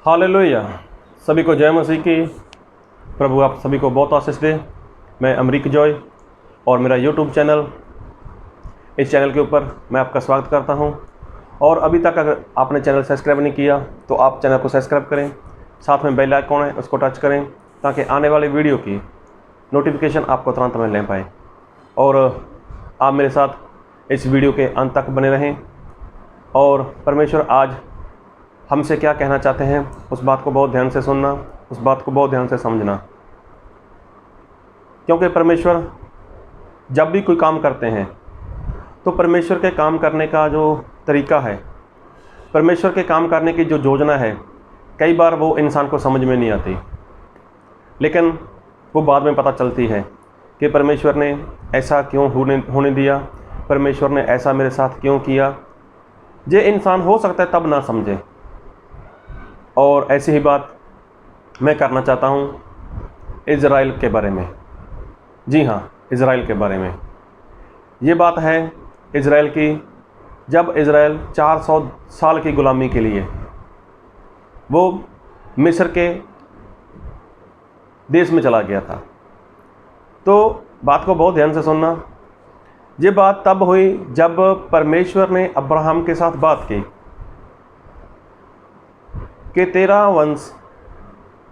Hallelujah. सभी को जय मसीह की। प्रभु आप सभी को बहुत आशीष दे। मैं अमरीक जॉय और मेरा यूट्यूब चैनल, इस चैनल के ऊपर मैं आपका स्वागत करता हूं। और अभी तक अगर आपने चैनल सब्सक्राइब नहीं किया तो आप चैनल को सब्सक्राइब करें, साथ में बेल आइकॉन है उसको टच करें ताकि आने वाले वीडियो की नोटिफिकेशन आपको तुरंत में ले पाए। और आप मेरे साथ इस वीडियो के अंत तक बने रहें और परमेश्वर आज हमसे क्या कहना चाहते हैं उस बात को बहुत ध्यान से सुनना, उस बात को बहुत ध्यान से समझना। क्योंकि परमेश्वर जब भी कोई काम करते हैं तो परमेश्वर के काम करने का जो तरीका है, परमेश्वर के काम करने की जो योजना है, कई बार वो इंसान को समझ में नहीं आती, लेकिन वो बाद में पता चलती है कि परमेश्वर ने ऐसा क्यों होने दिया, परमेश्वर ने ऐसा मेरे साथ क्यों किया। ये इंसान हो सकता है तब ना समझे। और ऐसी ही बात मैं करना चाहता हूँ इज़राइल के बारे में। जी हाँ, इज़राइल के बारे में। ये बात है इज़राइल की, जब इज़राइल 400 साल की गुलामी के लिए वो मिस्र के देश में चला गया था। तो बात को बहुत ध्यान से सुनना। ये बात तब हुई जब परमेश्वर ने अब्राहम के साथ बात की कि तेरा वंश,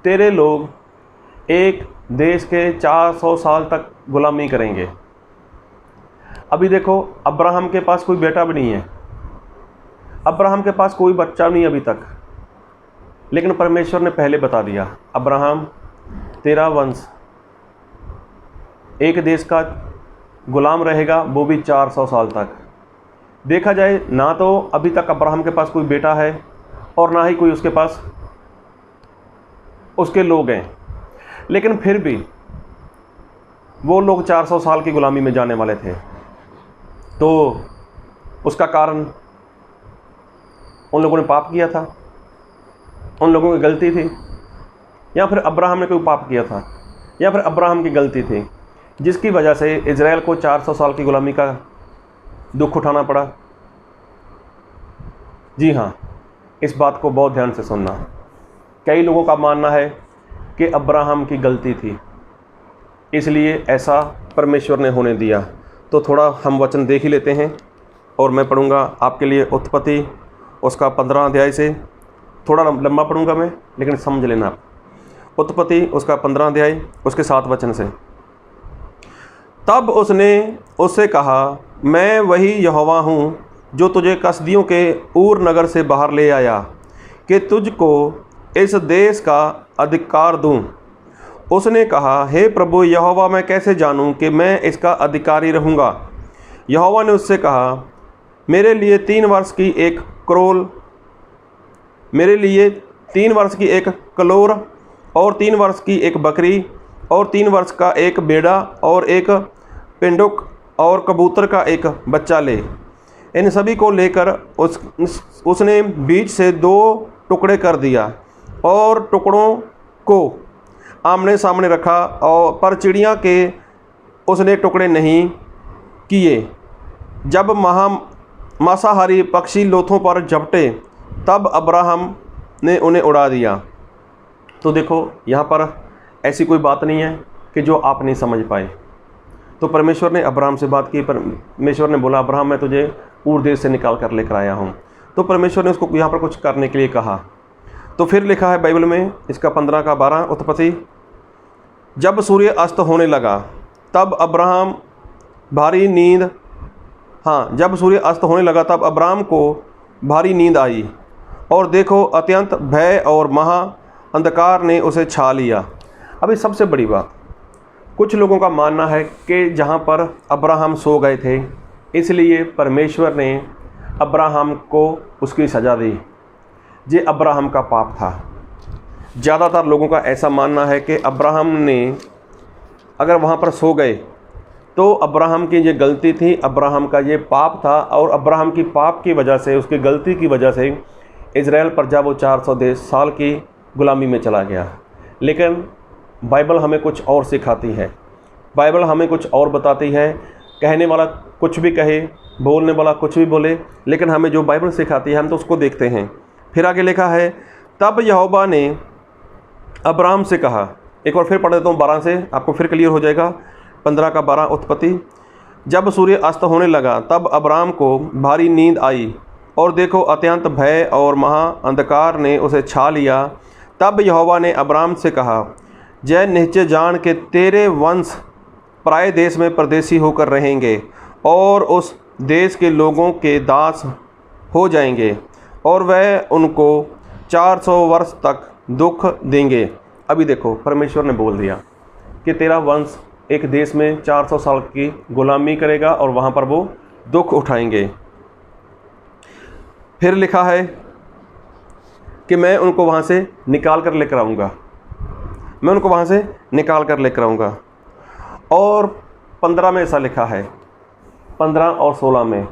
तेरे लोग एक देश के 400 साल तक गुलामी करेंगे। अभी देखो, अब्राहम के पास कोई बेटा भी नहीं है, अब्राहम के पास कोई बच्चा नहीं अभी तक, लेकिन परमेश्वर ने पहले बता दिया, अब्राहम तेरा वंश एक देश का गुलाम रहेगा, वो भी 400 साल तक। देखा जाए ना तो अभी तक अब्राहम के पास कोई बेटा है और ना ही कोई उसके पास उसके लोग हैं, लेकिन फिर भी वो लोग 400 साल की गुलामी में जाने वाले थे। तो उसका कारण उन लोगों ने पाप किया था, उन लोगों की गलती थी, या फिर अब्राहम ने कोई पाप किया था, या फिर अब्राहम की गलती थी, जिसकी वजह से इज़राइल को 400 साल की गुलामी का दुख उठाना पड़ा। जी हाँ, इस बात को बहुत ध्यान से सुनना। कई लोगों का मानना है कि अब्राहम की गलती थी, इसलिए ऐसा परमेश्वर ने होने दिया। तो थोड़ा हम वचन देख ही लेते हैं और मैं पढ़ूंगा आपके लिए उत्पत्ति उसका 15 अध्याय से। थोड़ा लंबा पढ़ूंगा मैं, लेकिन समझ लेना आप। उत्पत्ति उसका 15 अध्याय उसके 7 वचन से। तब उसने उससे कहा, मैं वही यहोवा हूँ जो तुझे कसदियों के ऊर नगर से बाहर ले आया कि तुझको इस देश का अधिकार दूँ। उसने कहा, हे प्रभु यहोवा, मैं कैसे जानूँ कि मैं इसका अधिकारी रहूँगा? यहोवा ने उससे कहा, मेरे लिए 3 वर्ष की एक क्रोल, मेरे लिए 3 वर्ष की एक कलोर और 3 वर्ष की एक बकरी और 3 वर्ष का एक बेड़ा और एक पिंडुक और कबूतर का एक बच्चा ले। इन सभी को लेकर उसने बीच से 2 टुकड़े कर दिया और टुकड़ों को आमने सामने रखा, और पर चिड़िया के उसने टुकड़े नहीं किए। जब मांसाहारी पक्षी लोथों पर झपटे तब अब्राहम ने उन्हें उड़ा दिया। तो देखो, यहाँ पर ऐसी कोई बात नहीं है कि जो आप नहीं समझ पाए। तो परमेश्वर ने अब्राहम से बात की। परमेश्वर ने बोला, अब्राहम मैं तुझे ऊर देश से निकाल कर लेकर आया हूँ। तो परमेश्वर ने उसको यहाँ पर कुछ करने के लिए कहा। तो फिर लिखा है बाइबल में इसका 15 का 12 उत्पत्ति, जब सूर्य अस्त होने लगा तब अब्राहम भारी नींद जब सूर्य अस्त होने लगा तब अब्राहम को भारी नींद आई, और देखो अत्यंत भय और महा अंधकार ने उसे छा लिया। अभी सबसे बड़ी बात, कुछ लोगों का मानना है कि जहाँ पर अब्राहम सो गए थे इसलिए परमेश्वर ने अब्राहम को उसकी सज़ा दी। ये अब्राहम का पाप था। ज़्यादातर लोगों का ऐसा मानना है कि अब्राहम ने अगर वहाँ पर सो गए तो अब्राहम की ये गलती थी, अब्राहम का ये पाप था, और अब्राहम की पाप की वजह से, उसकी गलती की वजह से इज़राइल पर जब वो 400 साल की गुलामी में चला गया। लेकिन बाइबल हमें कुछ और सिखाती है, बाइबल हमें कुछ और बताती है। कहने वाला कुछ भी कहे, बोलने वाला कुछ भी बोले, लेकिन हमें जो बाइबल सिखाती है हम तो उसको देखते हैं। फिर आगे लिखा है, तब यहोवा ने अब्राहम से कहा, एक बार फिर पढ़ देता हूँ 12 से, आपको फिर क्लियर हो जाएगा। 15 का 12 उत्पत्ति। जब सूर्य अस्त होने लगा तब अब्राहम को भारी नींद आई, और देखो अत्यंत भय और महा अंधकार ने उसे छा लिया। तब यहोवा ने अब्राहम से कहा, जय निश्चय जान के तेरे वंश पराए देश में परदेशी होकर रहेंगे, और उस देश के लोगों के दास हो जाएंगे, और वह उनको 400 वर्ष तक दुख देंगे। अभी देखो, परमेश्वर ने बोल दिया कि तेरा वंश एक देश में 400 साल की गुलामी करेगा और वहाँ पर वो दुख उठाएंगे। फिर लिखा है कि मैं उनको वहाँ से निकाल कर लेकर आऊँगा, मैं उनको वहाँ से निकाल कर लेकर आऊँगा। और 15 में ऐसा लिखा है, 15 और 16 में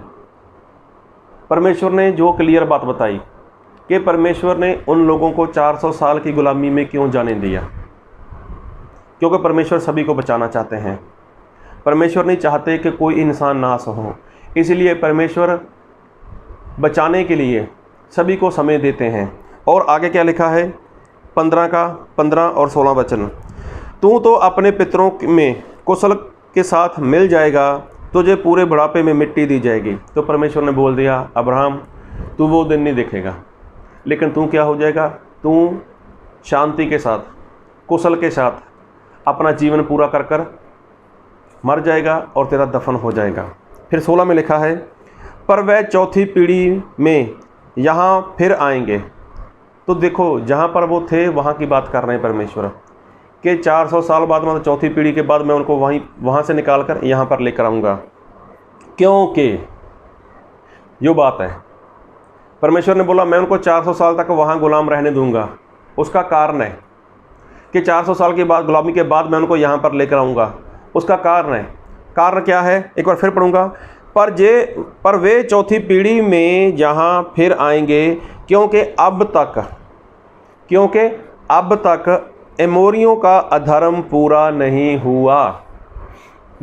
परमेश्वर ने जो क्लियर बात बताई कि परमेश्वर ने उन लोगों को 400 साल की गुलामी में क्यों जाने दिया, क्योंकि परमेश्वर सभी को बचाना चाहते हैं। परमेश्वर नहीं चाहते कि कोई इंसान नाश हो, इसलिए परमेश्वर बचाने के लिए सभी को समय देते हैं। और आगे क्या लिखा है, 15 और 16 वचन, तू तो अपने पितरों में कुशल के साथ मिल जाएगा, तुझे पूरे बुढ़ापे में मिट्टी दी जाएगी। तो परमेश्वर ने बोल दिया, अब्राहम तू वो दिन नहीं देखेगा, लेकिन तू क्या हो जाएगा, तू शांति के साथ, कुशल के साथ अपना जीवन पूरा कर कर मर जाएगा और तेरा दफन हो जाएगा। फिर 16 में लिखा है, पर वह चौथी पीढ़ी में यहाँ फिर आएंगे। तो देखो, जहाँ पर वो थे वहाँ की बात कर रहे हैं परमेश्वर कि 400 साल बाद, मतलब चौथी पीढ़ी के बाद मैं उनको वहाँ से निकाल कर यहाँ पर लेकर आऊँगा। क्योंकि यो बात है, परमेश्वर ने बोला मैं उनको 400 साल तक वहाँ गुलाम रहने दूँगा। उसका कारण है कि 400 साल के बाद, गुलामी के बाद मैं उनको यहाँ पर लेकर आऊँगा। उसका कारण है, कारण क्या है, एक बार फिर पढ़ूँगा। पर वे चौथी पीढ़ी में यहाँ फिर आएंगे, क्योंकि अब तक एमोरियों का अधर्म पूरा नहीं हुआ।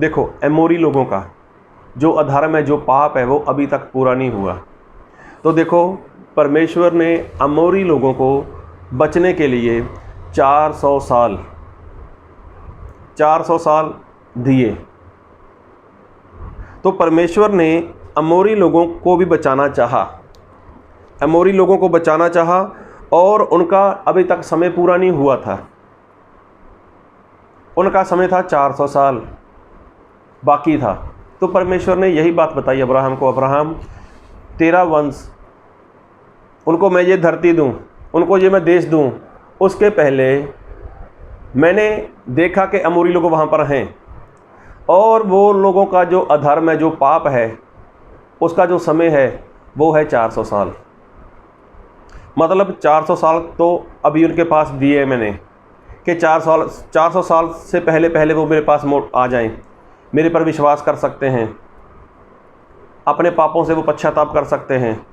देखो, एमोरी लोगों का जो अधर्म है, जो पाप है, वो अभी तक पूरा नहीं हुआ। तो देखो, परमेश्वर ने अमोरी लोगों को बचने के लिए 400 साल दिए। तो परमेश्वर ने अमोरी लोगों को भी बचाना चाहा, और उनका अभी तक समय पूरा नहीं हुआ था। उनका समय था 400 साल बाकी था। तो परमेश्वर ने यही बात बताई अब्राहम को, अब्राहम तेरा वंश, उनको मैं ये धरती दूं, उनको ये मैं देश दूं, उसके पहले मैंने देखा कि अमोरी लोग वहाँ पर हैं, और वो लोगों का जो अधर्म है, जो पाप है, उसका जो समय है वो है 400 साल। मतलब 400 साल तो अभी उनके पास दिए मैंने कि 400 साल से पहले वो मेरे पास आ जाएं, मेरे पर विश्वास कर सकते हैं, अपने पापों से वो पश्चाताप कर सकते हैं।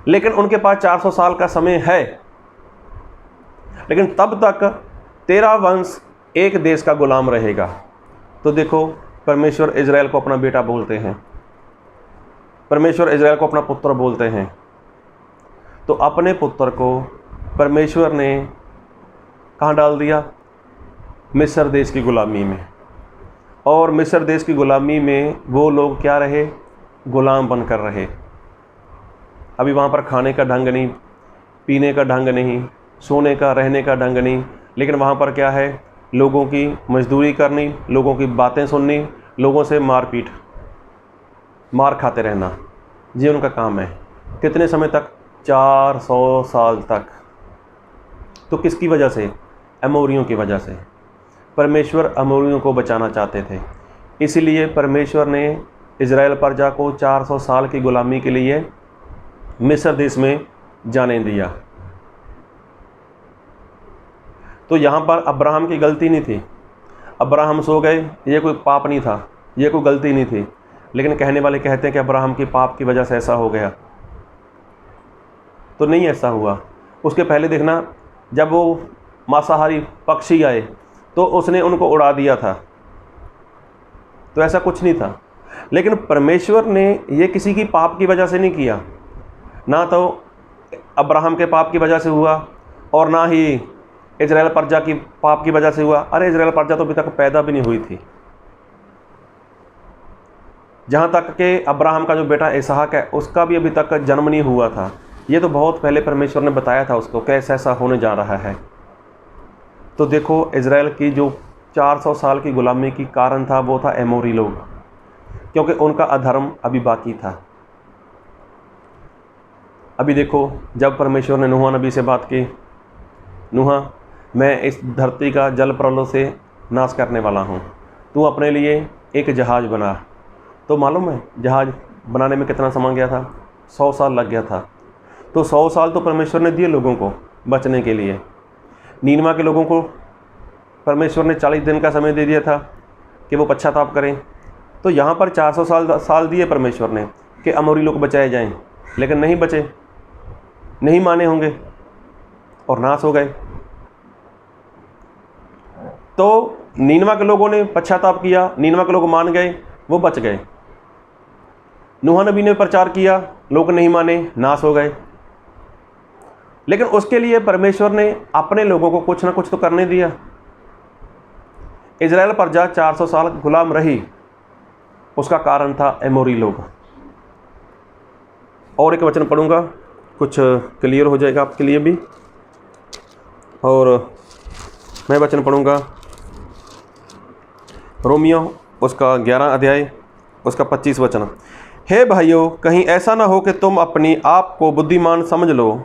लेकिन उनके पास 400 साल का समय है, लेकिन तब तक तेरा वंश एक देश का गुलाम रहेगा। तो देखो, परमेश्वर इज़राइल को अपना बेटा बोलते हैं, परमेश्वर इज़राइल को अपना पुत्र बोलते हैं। तो अपने पुत्र को परमेश्वर ने कहाँ डाल दिया, मिस्र देश की गुलामी में। और मिस्र देश की गुलामी में वो लोग क्या रहे, गुलाम बनकर रहे। अभी वहाँ पर खाने का ढंग नहीं, पीने का ढंग नहीं, सोने का, रहने का ढंग नहीं, लेकिन वहाँ पर क्या है, लोगों की मजदूरी करनी, लोगों की बातें सुननी, लोगों से मार खाते रहना, ये उनका काम है। कितने समय तक, 400 साल तक। तो किसकी वजह से, अमोरियों की वजह से। परमेश्वर अमोरियों को बचाना चाहते थे, इसलिए परमेश्वर ने इज़राइल प्रजा को 400 साल की गुलामी के लिए मिस्र देश में जाने दिया। तो यहाँ पर अब्राहम की गलती नहीं थी, अब्राहम सो गए, ये कोई पाप नहीं था, ये कोई गलती नहीं थी। लेकिन कहने वाले कहते हैं कि अब्राहम की पाप की वजह से ऐसा हो गया। तो नहीं, ऐसा हुआ। उसके पहले देखना, जब वो मांसाहारी पक्षी आए तो उसने उनको उड़ा दिया था, तो ऐसा कुछ नहीं था। लेकिन परमेश्वर ने ये किसी की पाप की वजह से नहीं किया, ना तो अब्राहम के पाप की वजह से हुआ और ना ही इजराइल प्रजा की पाप की वजह से हुआ। अरे इजराइल प्रजा तो अभी तक पैदा भी नहीं हुई थी। जहाँ तक कि अब्राहम का जो बेटा इसहाक है उसका भी अभी तक जन्म नहीं हुआ था। ये तो बहुत पहले परमेश्वर ने बताया था उसको कैसे ऐसा होने जा रहा है। तो देखो इजराइल की जो 400 साल की गुलामी की कारण था वो था एमोरी लोग, क्योंकि उनका अधर्म अभी बाकी था। अभी देखो जब परमेश्वर ने नूह नबी से बात की, नूह मैं इस धरती का जल प्रलय से नाश करने वाला हूँ, तू अपने लिए एक जहाज़ बना। तो मालूम है जहाज़ बनाने में कितना समय गया था? 100 साल लग गया था। तो 100 साल तो परमेश्वर ने दिए लोगों को बचने के लिए। नीनवा के लोगों को परमेश्वर ने 40 दिन का समय दे दिया था कि वो पश्चाताप करें। तो यहाँ पर 400 साल दिए परमेश्वर ने कि अमोरी लोग बचाए जाएं, लेकिन नहीं बचे, नहीं माने होंगे और नाश हो गए। तो नीनवा के लोगों ने पश्चाताप किया, नीनवा के लोग मान गए, वो बच गए। नूह नबी ने प्रचार किया, लोग नहीं माने, नाश हो गए। लेकिन उसके लिए परमेश्वर ने अपने लोगों को कुछ ना कुछ तो करने दिया। इजराइल प्रजा 400 साल गुलाम रही, उसका कारण था एमोरी लोग। और एक वचन पढ़ूंगा, कुछ क्लियर हो जाएगा आपके लिए भी। और मैं वचन पढ़ूंगा रोमियो उसका 11 अध्याय उसका 25 वचन। हे भाइयों, कहीं ऐसा ना हो कि तुम अपनी आप को बुद्धिमान समझ लो,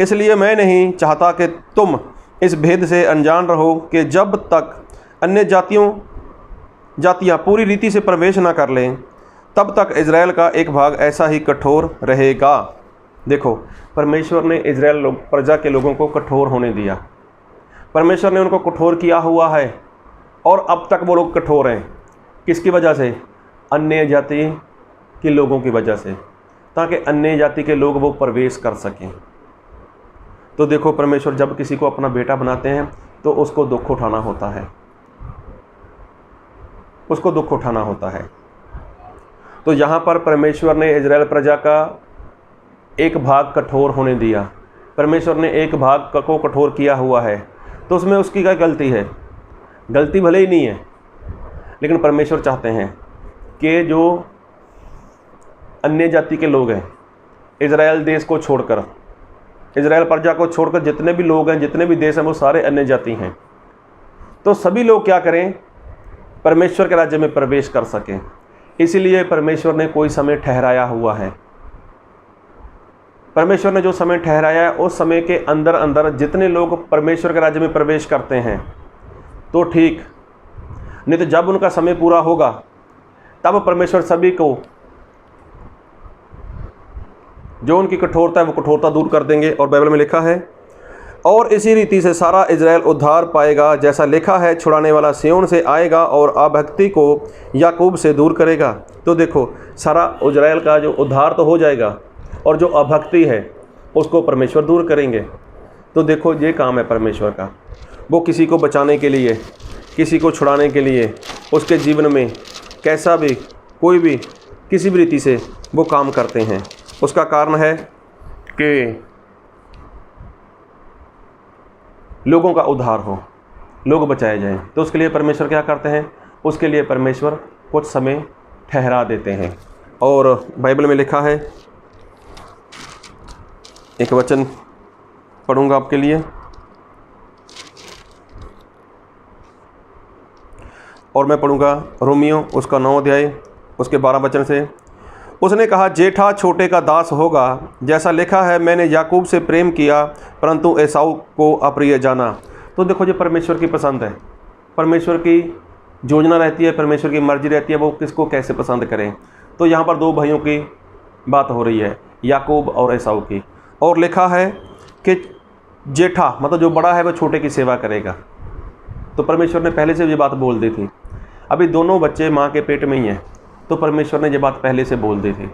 इसलिए मैं नहीं चाहता कि तुम इस भेद से अनजान रहो कि जब तक अन्य जातियाँ पूरी रीति से प्रवेश ना कर लें, तब तक इजराइल का एक भाग ऐसा ही कठोर रहेगा। देखो परमेश्वर ने इजराइल प्रजा के लोगों को कठोर होने दिया। परमेश्वर ने उनको कठोर किया हुआ है और अब तक वो लोग कठोर हैं। किसकी वजह से? अन्य जाति के लोगों की वजह से, ताकि अन्य जाति के लोग वो प्रवेश कर सकें। तो देखो परमेश्वर जब किसी को अपना बेटा बनाते हैं तो उसको दुख उठाना होता है, उसको दुख उठाना होता है। तो यहाँ पर परमेश्वर ने इजराइल प्रजा का एक भाग कठोर होने दिया। परमेश्वर ने एक भाग को कठोर किया हुआ है, तो उसमें उसकी क्या गलती है? गलती भले ही नहीं है, लेकिन परमेश्वर चाहते हैं कि जो अन्य जाति के लोग हैं, इजराइल देश को छोड़कर, इजराइल प्रजा को छोड़कर जितने भी लोग हैं, जितने भी देश हैं, वो सारे अन्य जाति हैं। तो सभी लोग क्या करें? परमेश्वर के राज्य में प्रवेश कर सकें। इसीलिए परमेश्वर ने कोई समय ठहराया हुआ है। परमेश्वर ने जो समय ठहराया है उस समय के अंदर अंदर जितने लोग परमेश्वर के राज्य में प्रवेश करते हैं तो ठीक, नहीं तो जब उनका समय पूरा होगा तब परमेश्वर सभी को जो उनकी कठोरता है वो कठोरता दूर कर देंगे। और बाइबल में लिखा है, और इसी रीति से सारा इजराइल उद्धार पाएगा, जैसा लिखा है, छुड़ाने वाला सिय्योन से आएगा और अभक्ति को याकूब से दूर करेगा। तो देखो सारा इजराइल का जो उद्धार तो हो जाएगा और जो अभक्ति है उसको परमेश्वर दूर करेंगे। तो देखो ये काम है परमेश्वर का। वो किसी को बचाने के लिए, किसी को छुड़ाने के लिए, उसके जीवन में कैसा भी कोई भी किसी भी रीति से वो काम करते हैं। उसका कारण है कि लोगों का उद्धार हो, लोग बचाए जाएं। तो उसके लिए परमेश्वर क्या करते हैं? उसके लिए परमेश्वर कुछ समय ठहरा देते हैं। और बाइबल में लिखा है, एक वचन पढ़ूंगा आपके लिए, और मैं पढ़ूंगा रोमियो उसका 9 अध्याय उसके 12 वचन से। उसने कहा, जेठा छोटे का दास होगा, जैसा लिखा है, मैंने याकूब से प्रेम किया परंतु एसाऊ को अप्रिय जाना। तो देखो ये परमेश्वर की पसंद है, परमेश्वर की योजना रहती है, परमेश्वर की मर्जी रहती है वो किसको कैसे पसंद करें। तो यहाँ पर दो भाइयों की बात हो रही है, याकूब और एसाऊ की। और लिखा है कि जेठा मतलब जो बड़ा है वह छोटे की सेवा करेगा। तो परमेश्वर ने पहले से ये बात बोल दी थी। अभी दोनों बच्चे माँ के पेट में ही हैं, तो परमेश्वर ने ये बात पहले से बोल दी थी।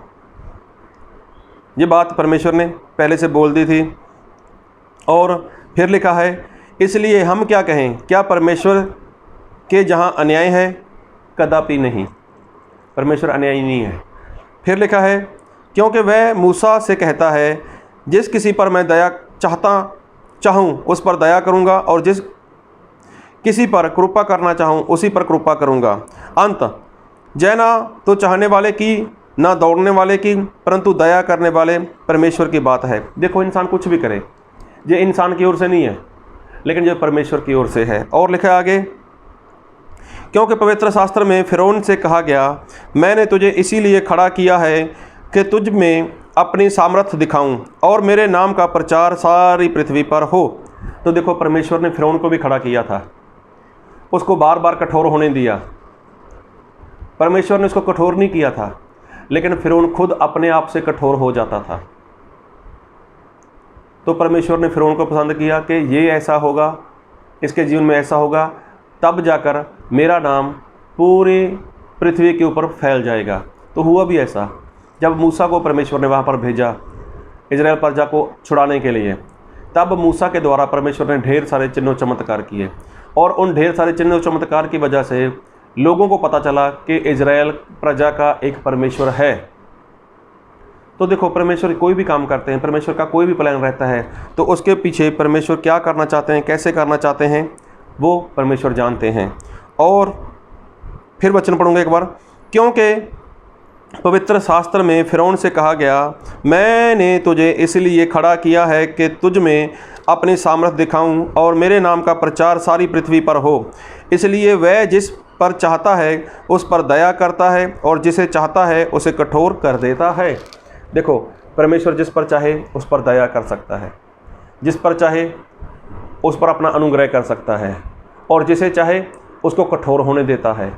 ये बात परमेश्वर ने पहले से बोल दी थी। और फिर लिखा है, इसलिए हम क्या कहें, क्या परमेश्वर के जहाँ अन्याय है? कदापि नहीं, परमेश्वर अन्यायी नहीं है। फिर लिखा है, क्योंकि वह मूसा से कहता है, जिस किसी पर मैं दया चाहूँ उस पर दया करूँगा, और जिस किसी पर कृपा करना चाहूँ उसी पर कृपा करूँगा। अंत जय ना तो चाहने वाले की ना दौड़ने वाले की, परंतु दया करने वाले परमेश्वर की बात है। देखो, इंसान कुछ भी करे, ये इंसान की ओर से नहीं है, लेकिन ये परमेश्वर की ओर से है। और लिखा है आगे, क्योंकि पवित्र शास्त्र में फिरौन से कहा गया, मैंने तुझे इसीलिए खड़ा किया है कि तुझ में अपनी सामर्थ्य दिखाऊं और मेरे नाम का प्रचार सारी पृथ्वी पर हो। तो देखो, परमेश्वर ने फिरौन को भी खड़ा किया था, उसको बार बार कठोर होने दिया। परमेश्वर ने उसको कठोर नहीं किया था, लेकिन फिरौन खुद अपने आप से कठोर हो जाता था। तो परमेश्वर ने फिरौन को पसंद किया कि ये ऐसा होगा, इसके जीवन में ऐसा होगा, तब जाकर मेरा नाम पूरी पृथ्वी के ऊपर फैल जाएगा। तो हुआ भी ऐसा। जब मूसा को परमेश्वर ने वहाँ पर भेजा इजराइल प्रजा को छुड़ाने के लिए, तब मूसा के द्वारा परमेश्वर ने ढेर सारे चिन्ह चमत्कार किए, और उन ढेर सारे चिन्ह चमत्कार की वजह से लोगों को पता चला कि इजराइल प्रजा का एक परमेश्वर है। तो देखो, परमेश्वर कोई भी काम करते हैं, परमेश्वर का कोई भी प्लान रहता है, तो उसके पीछे परमेश्वर क्या करना चाहते हैं, कैसे करना चाहते हैं, वो परमेश्वर जानते हैं। और फिर वचन पढ़ूंगा एक बार, क्योंकि पवित्र शास्त्र में फिरौन से कहा गया, मैंने तुझे इसलिए खड़ा किया है कि तुझ में अपनी सामर्थ्य दिखाऊं और मेरे नाम का प्रचार सारी पृथ्वी पर हो। इसलिए वह जिस पर चाहता है उस पर दया करता है, और जिसे चाहता है उसे कठोर कर देता है। देखो, परमेश्वर जिस पर चाहे उस पर दया कर सकता है, जिस पर चाहे उस पर अपना अनुग्रह कर सकता है, और जिसे चाहे उसको कठोर होने देता है।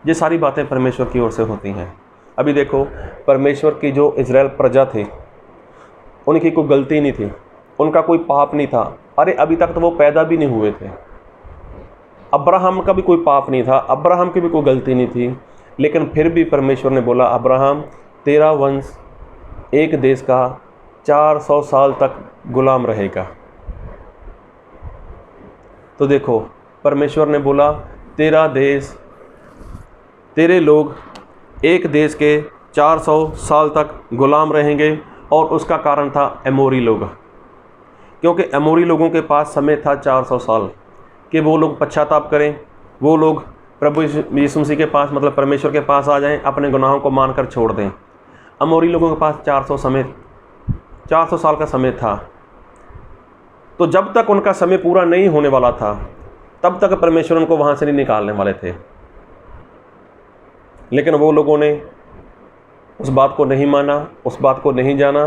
ये सारी बातें परमेश्वर की ओर से होती हैं। अभी देखो, परमेश्वर की जो इजराइल प्रजा थी, उनकी कोई गलती नहीं थी, उनका कोई पाप नहीं था। अरे अभी तक तो वो पैदा भी नहीं हुए थे। अब्राहम का भी कोई पाप नहीं था, अब्राहम की भी कोई गलती नहीं थी, लेकिन फिर भी परमेश्वर ने बोला, अब्राहम तेरा वंश एक देश का 400 साल तक गुलाम रहेगा। तो देखो, परमेश्वर ने बोला, तेरा देश, तेरे लोग एक देश के 400 साल तक गुलाम रहेंगे। और उसका कारण था एमोरी लोग, क्योंकि एमोरी लोगों के पास समय था 400 साल कि वो लोग पश्चाताप करें, वो लोग प्रभु यीशु मसीह के पास, मतलब परमेश्वर के पास आ जाएं, अपने गुनाहों को मानकर छोड़ दें। अमोरी लोगों के पास 400 साल का समय था। तो जब तक उनका समय पूरा नहीं होने वाला था, तब तक परमेश्वर उनको वहाँ से नहीं निकालने वाले थे। लेकिन वो लोगों ने उस बात को नहीं माना, उस बात को नहीं जाना,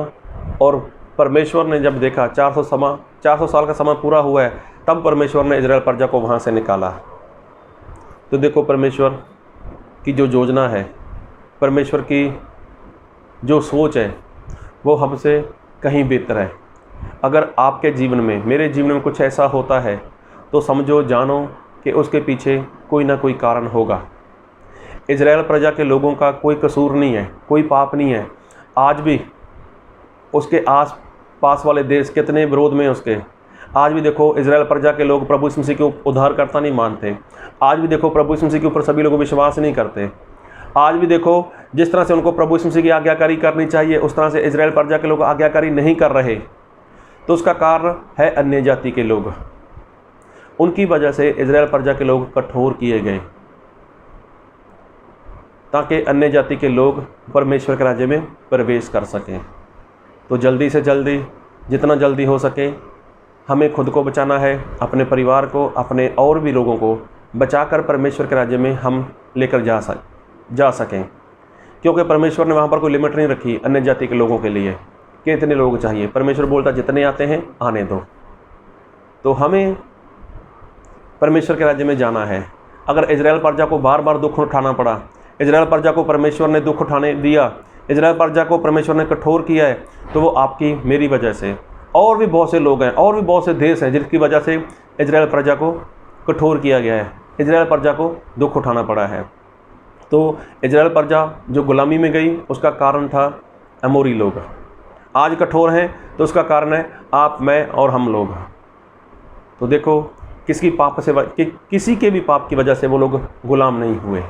और परमेश्वर ने जब देखा 400 साल का समय पूरा हुआ है, तब परमेश्वर ने इजराइल प्रजा को वहाँ से निकाला। तो देखो, परमेश्वर की जो योजना है, परमेश्वर की जो सोच है, वो हमसे कहीं बेहतर है। अगर आपके जीवन में, मेरे जीवन में कुछ ऐसा होता है, तो समझो, जानो कि उसके पीछे कोई ना कोई कारण होगा। इजराइल प्रजा के लोगों का कोई कसूर नहीं है, कोई पाप नहीं है। आज भी उसके आस पास वाले देश कितने विरोध में उसके। आज भी देखो, इजराइल प्रजा के लोग प्रभु यीशु मसीह को उद्धारकर्ता नहीं मानते। आज भी देखो, प्रभु यीशु मसीह के ऊपर सभी लोग विश्वास नहीं करते। आज भी देखो, जिस तरह से उनको प्रभु यीशु मसीह की आज्ञाकारी करनी चाहिए, उस तरह से इजराइल प्रजा के लोग आज्ञाकारी नहीं कर रहे। तो उसका कारण है अन्य जाति के लोग। उनकी वजह से इजराइल प्रजा के लोग कठोर किए गए, ताकि अन्य जाति के लोग परमेश्वर के राज्य में प्रवेश कर सकें। तो जल्दी से जल्दी, जितना जल्दी हो सके, हमें खुद को बचाना है, अपने परिवार को, अपने और भी लोगों को बचाकर परमेश्वर के राज्य में हम लेकर जा सकें। क्योंकि परमेश्वर ने वहाँ पर कोई लिमिट नहीं रखी अन्य जाति के लोगों के लिए कि इतने लोग चाहिए। परमेश्वर बोलता, जितने आते हैं आने दो। तो हमें परमेश्वर के राज्य में जाना है। अगर इजराइल प्रजा को बार बार दुख उठाना पड़ा, इजराइल प्रजा को परमेश्वर ने दुख उठाने दिया, इजराइल प्रजा को परमेश्वर ने कठोर किया है, तो वो आपकी, मेरी वजह से, और भी बहुत से लोग हैं, और भी बहुत से देश हैं जिनकी वजह से इजराइल प्रजा को कठोर किया गया है, इजराइल प्रजा को दुख उठाना पड़ा है। तो इजराइल प्रजा जो गुलामी में गई, उसका कारण था अमोरी लोग। आज कठोर हैं तो उसका कारण है आप, मैं और हम लोग। तो देखो, किसी के भी पाप की वजह से वो लोग गुलाम नहीं हुए,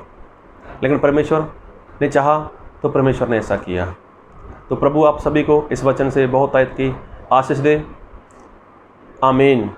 लेकिन परमेश्वर ने चाहा तो परमेश्वर ने ऐसा किया। तो प्रभु आप सभी को इस वचन से बहुत आयत की आशीष दे। आमीन।